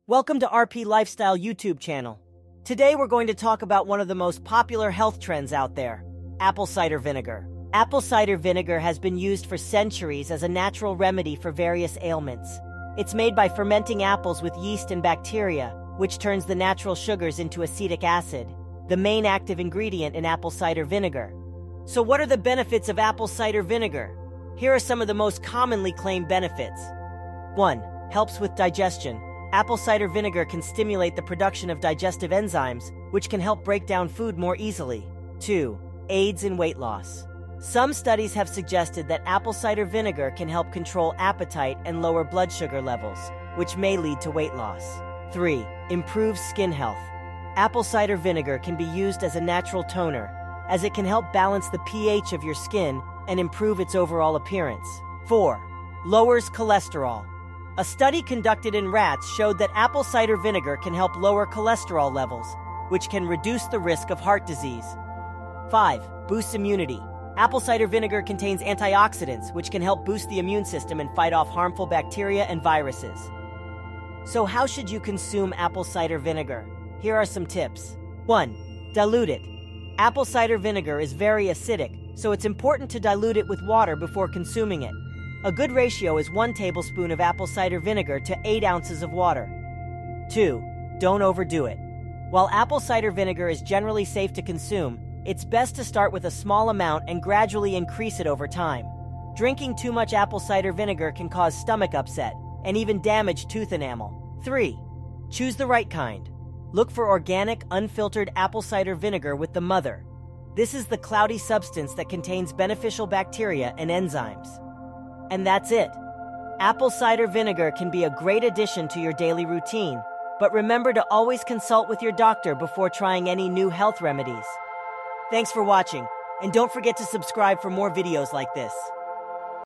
Welcome to RP Lifestyle YouTube channel. Today we're going to talk about one of the most popular health trends out there, apple cider vinegar. Apple cider vinegar has been used for centuries as a natural remedy for various ailments. It's made by fermenting apples with yeast and bacteria, which turns the natural sugars into acetic acid, the main active ingredient in apple cider vinegar. So what are the benefits of apple cider vinegar? Here are some of the most commonly claimed benefits. 1. Helps with digestion. Apple cider vinegar can stimulate the production of digestive enzymes, which can help break down food more easily. 2. Aids in weight loss. Some studies have suggested that apple cider vinegar can help control appetite and lower blood sugar levels, which may lead to weight loss. 3. Improves skin health. Apple cider vinegar can be used as a natural toner, as it can help balance the pH of your skin and improve its overall appearance. 4. Lowers cholesterol. A study conducted in rats showed that apple cider vinegar can help lower cholesterol levels, which can reduce the risk of heart disease. 5. Boosts immunity. Apple cider vinegar contains antioxidants, which can help boost the immune system and fight off harmful bacteria and viruses. So how should you consume apple cider vinegar? Here are some tips. 1. Dilute it. Apple cider vinegar is very acidic, so it's important to dilute it with water before consuming it. A good ratio is 1 tablespoon of apple cider vinegar to 8 ounces of water. 2. Don't overdo it. While apple cider vinegar is generally safe to consume, it's best to start with a small amount and gradually increase it over time. Drinking too much apple cider vinegar can cause stomach upset and even damage tooth enamel. 3. Choose the right kind. Look for organic, unfiltered apple cider vinegar with the mother. This is the cloudy substance that contains beneficial bacteria and enzymes. And that's it. Apple cider vinegar can be a great addition to your daily routine, but remember to always consult with your doctor before trying any new health remedies. Thanks for watching, and don't forget to subscribe for more videos like this.